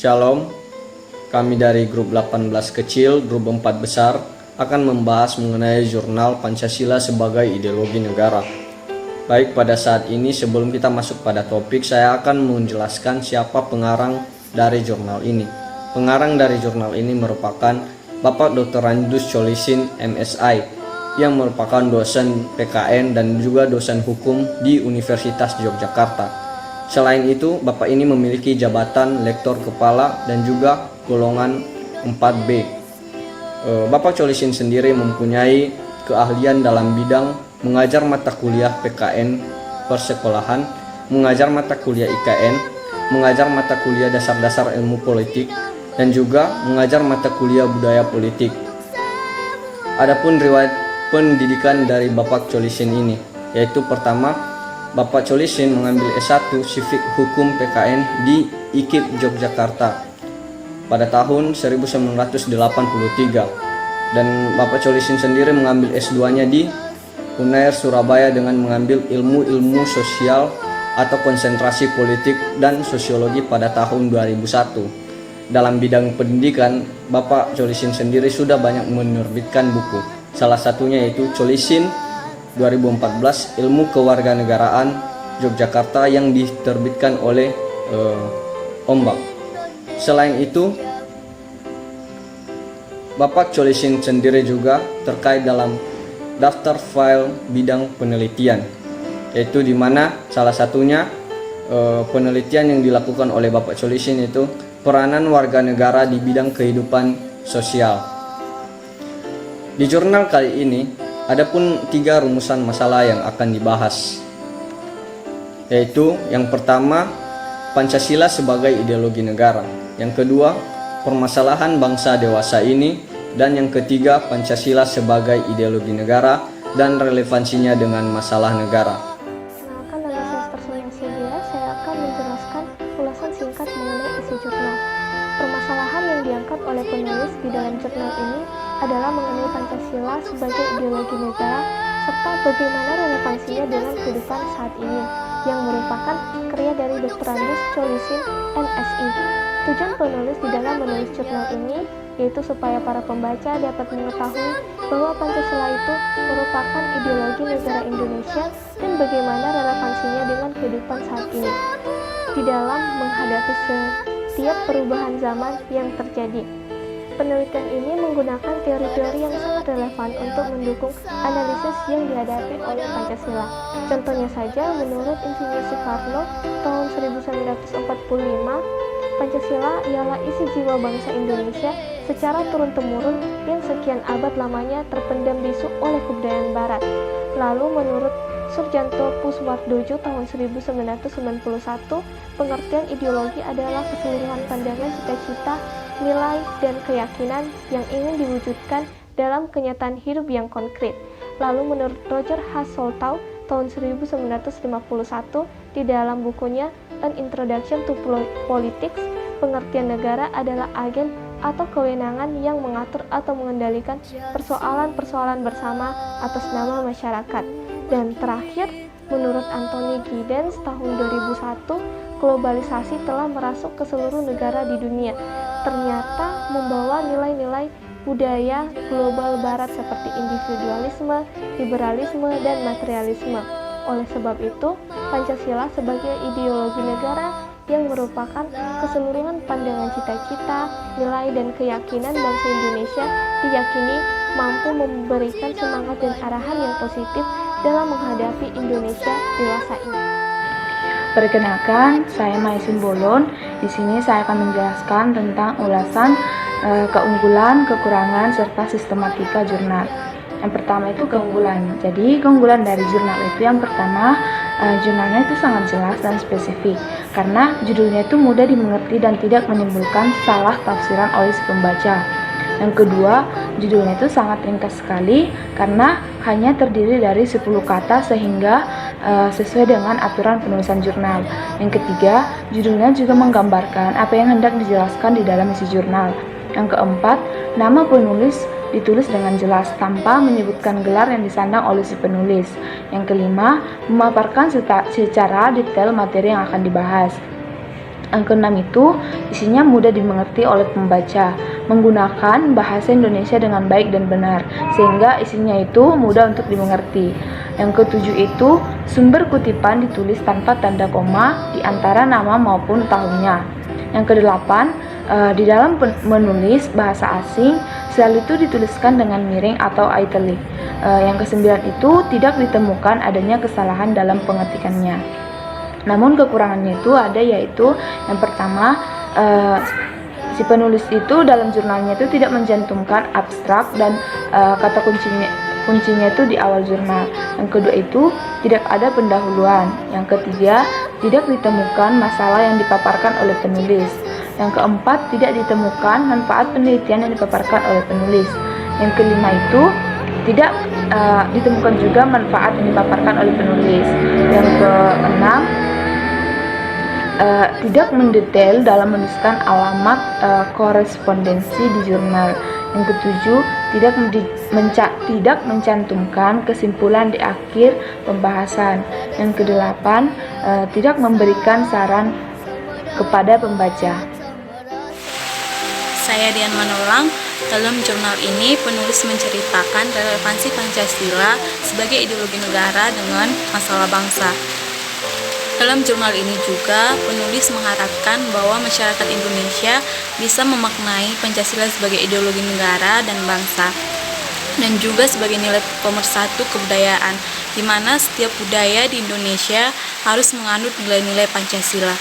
Shalom, kami dari grup 18 kecil, grup 4 besar akan membahas mengenai jurnal Pancasila sebagai ideologi negara. Baik, pada saat ini sebelum kita masuk pada topik, saya akan menjelaskan siapa pengarang dari jurnal ini. Pengarang dari jurnal ini merupakan Bapak Dr. Randus Cholisin, MSI, yang merupakan dosen PKN dan juga dosen hukum di Universitas Yogyakarta. Selain itu, Bapak ini memiliki jabatan lektor kepala dan juga golongan 4B. Bapak Cholisin sendiri mempunyai keahlian dalam bidang mengajar mata kuliah PKN persekolahan, mengajar mata kuliah IKN, mengajar mata kuliah dasar-dasar ilmu politik, dan juga mengajar mata kuliah budaya politik. Adapun riwayat pendidikan dari Bapak Cholisin ini, yaitu pertama, Bapak Cholisin mengambil S1 Civic Hukum PKN di IKIP Yogyakarta pada tahun 1983, dan Bapak Cholisin sendiri mengambil S2-nya di Unair Surabaya dengan mengambil ilmu sosial atau konsentrasi politik dan sosiologi pada tahun 2001. Dalam bidang pendidikan, Bapak Cholisin sendiri sudah banyak menerbitkan buku. Salah satunya yaitu Cholisin 2014 Ilmu Kewarganegaraan Yogyakarta yang diterbitkan oleh Ombak. Selain itu, Bapak Cholisin sendiri juga terkait dalam daftar file bidang penelitian, yaitu di mana salah satunya penelitian yang dilakukan oleh Bapak Cholisin itu peranan warga negara di bidang kehidupan sosial. Di jurnal kali ini adapun 3 rumusan masalah yang akan dibahas, yaitu yang pertama, Pancasila sebagai ideologi negara, yang kedua, permasalahan bangsa dewasa ini, dan yang ketiga, Pancasila sebagai ideologi negara dan relevansinya dengan masalah negara. Kenalkan, nama saya Starsona Sedia. Saya akan menjelaskan ulasan singkat mengenai isi jurnal. Permasalahan yang diangkat oleh penulis di dalam jurnal ini adalah mengenai Pancasila sebagai ideologi negara serta bagaimana relevansinya dengan kehidupan saat ini, yang merupakan karya dari Dr. Randus Cholisin, MSI. Tujuan penulis di dalam menulis jurnal ini yaitu supaya para pembaca dapat mengetahui bahwa Pancasila itu merupakan ideologi negara Indonesia dan bagaimana relevansinya dengan kehidupan saat ini di dalam menghadapi setiap perubahan zaman yang terjadi. Penelitian ini menggunakan teori-teori yang sangat relevan untuk mendukung analisis yang dihadapi oleh Pancasila. Contohnya saja, menurut Insinyur Soekarno tahun 1945, Pancasila ialah isi jiwa bangsa Indonesia secara turun-temurun yang sekian abad lamanya terpendam bisu oleh kebudayaan Barat. Lalu menurut Surjanto Puswardojo tahun 1991, pengertian ideologi adalah keseluruhan pandangan, cita-cita, nilai, dan keyakinan yang ingin diwujudkan dalam kenyataan hidup yang konkret. Lalu menurut Roger H. Soltau tahun 1951, di dalam bukunya An Introduction to Politics, pengertian negara adalah agen atau kewenangan yang mengatur atau mengendalikan persoalan-persoalan bersama atas nama masyarakat. Dan terakhir, menurut Anthony Giddens tahun 2001, globalisasi telah merasuk ke seluruh negara di dunia, ternyata membawa nilai-nilai budaya global barat seperti individualisme, liberalisme, dan materialisme. Oleh sebab itu, Pancasila sebagai ideologi negara yang merupakan keseluruhan pandangan cita-cita, nilai, dan keyakinan bangsa Indonesia diyakini mampu memberikan semangat dan arahan yang positif dalam menghadapi Indonesia dewasa ini. Perkenalkan, saya Maisin Bolon. Di sini saya akan menjelaskan tentang ulasan keunggulan, kekurangan, serta sistematika jurnal. Yang pertama itu keunggulan. Jadi keunggulan dari jurnal itu yang pertama, jurnalnya itu sangat jelas dan spesifik karena judulnya itu mudah dimengerti dan tidak menimbulkan salah tafsiran oleh si pembaca. Yang kedua, judulnya itu sangat ringkas sekali karena hanya terdiri dari 10 kata sehingga sesuai dengan aturan penulisan jurnal. Yang ketiga, judulnya juga menggambarkan apa yang hendak dijelaskan di dalam isi jurnal. Yang keempat, nama penulis ditulis dengan jelas tanpa menyebutkan gelar yang disandang oleh si penulis. Yang kelima, memaparkan secara detail materi yang akan dibahas. Yang keenam itu isinya mudah dimengerti oleh pembaca, menggunakan bahasa Indonesia dengan baik dan benar, sehingga isinya itu mudah untuk dimengerti. Yang ketujuh itu sumber kutipan ditulis tanpa tanda koma di antara nama maupun tahunnya. Yang kedelapan, di dalam menulis bahasa asing selalu itu dituliskan dengan miring atau italic. Yang kesembilan itu tidak ditemukan adanya kesalahan dalam pengetikannya. Namun kekurangannya itu ada, yaitu yang pertama, si penulis itu dalam jurnalnya itu tidak mencantumkan abstrak dan kata kuncinya itu di awal jurnal. Yang kedua itu tidak ada pendahuluan. Yang ketiga, tidak ditemukan masalah yang dipaparkan oleh penulis. Yang keempat, tidak ditemukan manfaat penelitian yang dipaparkan oleh penulis. Yang kelima itu tidak ditemukan juga manfaat yang dipaparkan oleh penulis. Yang keenam, tidak mendetail dalam menuliskan alamat korespondensi di jurnal. Yang ketujuh, tidak mencantumkan kesimpulan di akhir pembahasan. Yang kedelapan, tidak memberikan saran kepada pembaca. Saya Dian Manolang. Dalam jurnal ini, penulis menceritakan relevansi Pancasila sebagai ideologi negara dengan masalah bangsa. Dalam jurnal ini juga, penulis mengharapkan bahwa masyarakat Indonesia bisa memaknai Pancasila sebagai ideologi negara dan bangsa, dan juga sebagai nilai pemersatu kebudayaan, di mana setiap budaya di Indonesia harus menganut nilai-nilai Pancasila.